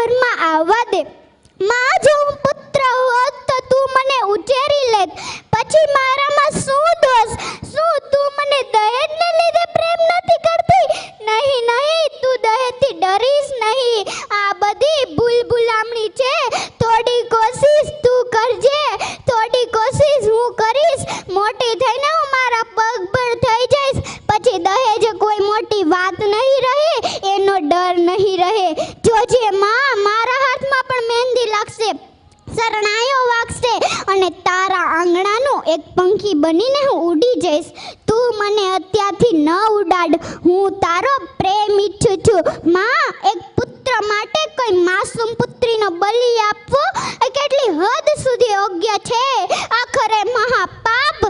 ઘરમાં આવવા દે. માં, જો હું પુત્ર હોત તો તું મને ઉછેરી લેત. પછી મારામાં શું દોષ? શું તું મને દહેજને લીધે પ્રેમ નથી કરતી? નહીં નહીં, તું દહેજથી ડરીશ નહીં. આ બધી ભૂલભુલામણી છે. થોડી કોશિશ તું કરજે, થોડી કોશિશ હું કરીશ. મોટી થઈને હું મારા પગ પર થઈ જઈશ. પછી દહેજ કોઈ મોટી વાત નહીં રહે, એનો ડર નહીં રહે. જોજે માં, મારા હાથમાં પણ મહેંદી લાગશે, શરણાઈઓ વાગશે અને તારા આંગણાનું એક પંખી બનીને હું ઉડી જઈશ. તું મને અત્યારથી ન ઉડાડ. હું તારો પ્રેમ ઈચ્છું છું. માં, એક પુત્ર માટે કોઈ માસૂમ પુત્રીનો બલિ આપવો એ કેટલી હદ સુધી યોગ્ય છે? આખરે મહાપાપ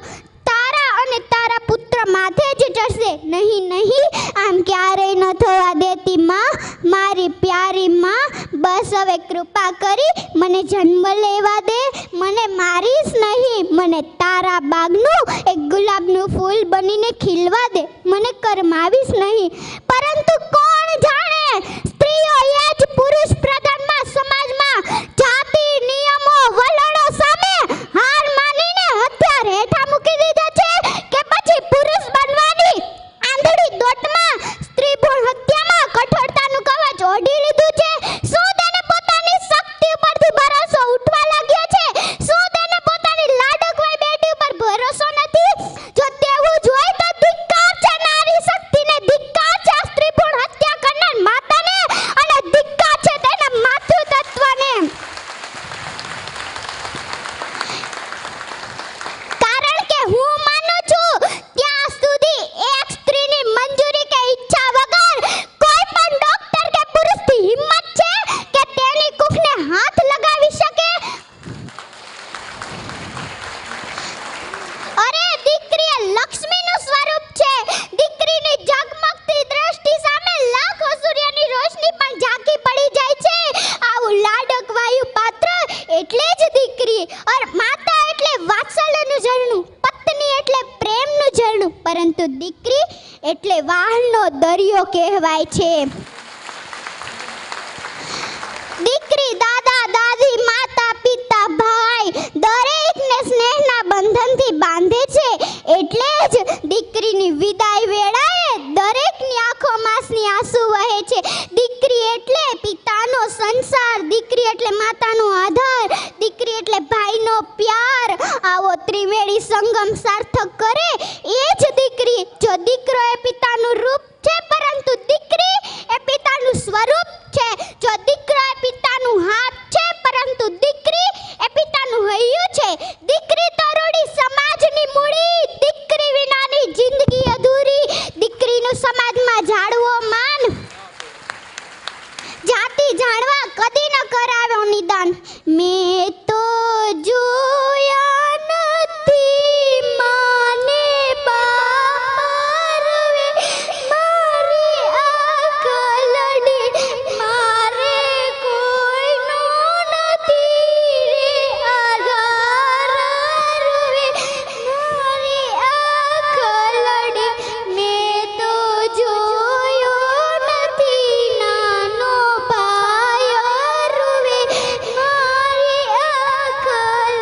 તારા અને તારા પુત્ર માથે જ ચડશે. નહીં નહીં, આમ ક્યારેય ન થવા દેતી માં, મારી પ્યારી માં. બસ હવે કૃપા કરી મને જન્મ લેવા દે. મને મારીશ નહીં, મને તારા બાગનું એક ગુલાબનું ફૂલ બનીને ખીલવા દે. મને કરમાવીશ નહીં. પરંતુ કોણ જાણે, સ્ત્રીઓ એ જ પુરુષ પ્રધાનમાં સમાજમાં જાતિ નિયમો વલણો સામે હાર માનીને હથિયાર હેઠા મૂકી દીધા છે કે પછી પુરુષ બનવાની આંધળી દોટમાં સ્ત્રી ભ્રૂણ હત્યામાં કઠોરતાનું કવચ ઓઢી લીધું છે. શું તેને પોતાની શક્તિ ઉપરથી ભરોસો ઉઠવા લાગ્યો છે? શું તેને પોતાની લાડકવાઈ બેટી ઉપર ભરોસો નથી? જો તેવું જ હોય તો ધિક્કાર છે નારી શક્તિને, ધિક્કાર છે સ્ત્રી ભ્રૂણ હત્યા કરનાર માતાને અને ધિક્કાર છે તેના માતૃતત્વને. કારણ કે હું માનું છું ત્યાં સુધી એક સ્ત્રીની મંજૂરી કે ઈચ્છા વગર કોઈ પણ ડોક્ટર કે પુરુષની હિંમત છે કે તેની કુખને હાથ લગાવી શકે? અરે, દીકરી એ લક્ષ્મીનું સ્વરૂપ છે. દીકરીની ઝગમગતી દ્રષ્ટિ સામે લાખો સૂર્યની રોશની પણ ઝાંકી પડી જાય છે. આવું લાડક વાયુ પાત્ર એટલે જ દીકરી. और માતા એટલે વાત્સલ્યનું ઝરણું, પત્ની એટલે પ્રેમનું ઝરણું, પરંતુ દીકરી એટલે વાહનો દરિયો કહેવાય છે. દીકરી દાદા દાદી માતા પિતા ભાઈ દરેકને સ્નેહના બંધનથી બાંધે છે. એટલે જ દીકરીની વિદાય વેળાએ દરેકની આંખોમાંસની આંસુ વહે છે. દીકરી એટલે પિતાનો સંસાર, દીકરી એટલે માતાનો આધાર, દીકરી એટલે ભાઈનો પ્યાર. આવો ત્રિવેણી સંગમ સાર્થક કરે એ જ દીકરી. જો દીકરો એ પિતાનું રૂપ છે, પરંતુ દીકરી એ પિતાનું સ્વરૂપ છે. જો દીકરો એ પિતાનું હાથ છે, પરંતુ દીકરી એ પિતાનું હૈયું છે. દીકરી તરુણી સમાજની મૂડી, દીકરી વિનાની જિંદગી અધૂરી. દીકરીનું સમાજમાં જાળવો માન, જાતિ જાણવા કદી ન કરાવ્યો નિદાન. મેં તો જોયા નથી માને બારવે, મારી આંખ લડી મારે કોઈનો નથી રે આધાર રવે. મારી આંખ લડી મેં તો જોયો નથી નાનો ભાઈ રૂવે. મારી આંખ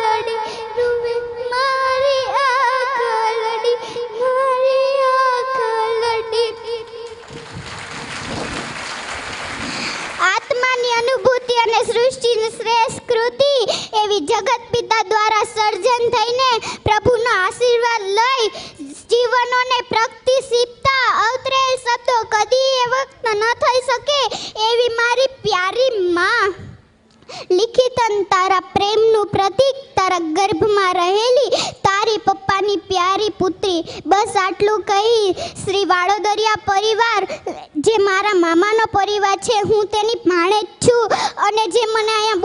લડી રૂવે, મારી આંખ લડી, મારી આંખ લડી. આત્માની અનુભૂતિ અને સૃષ્ટિની શ્રેષ્ઠ કૃતિ એવી જગત પિતા દ્વારા સર્જન થઈને પ્રભુનો આશીર્વાદ લઈ જીવનોને પ્રગતિશીલતા અવતરેલ શબ્દો કદી એ વખત ન થઈ શકે એવી મારી પ્યારી માં. લિખિતન તારા પ્રેમનું પ્રતીક, તારા ગર્ભમાં રહેલી તારી પપ્પાની પ્યારી પુત્રી. બસ આટલું કહી શ્રી વાડોદરિયા પરિવાર જે મારા મામાનો પરિવાર છે, હું તેની ભાણેજ છું અને જે મને અહીંયા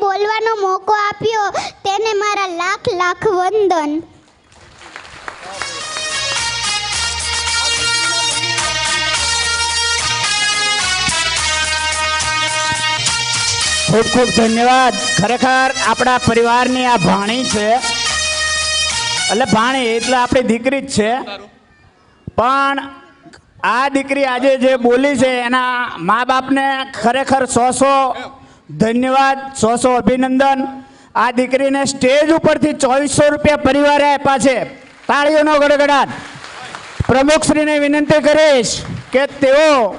બોલવાનો મોકો આપ્યો તેને મારા લાખ લાખ વંદન. ખૂબ ખૂબ ધન્યવાદ. ખરેખર આપણા પરિવારની આ ભાણી છે, એટલે ભાણી એટલે આપણી દીકરી જ છે, પણ આ દીકરી આજે જે બોલી છે એના મા બાપને ખરેખર 100 ધન્યવાદ, 100 અભિનંદન. આ દીકરીને સ્ટેજ ઉપરથી 2400 રૂપિયા પરિવારે આપ્યા છે. તાળીઓનો ગડગડાટ. પ્રમુખશ્રીને વિનંતી કરીશ કે તેઓ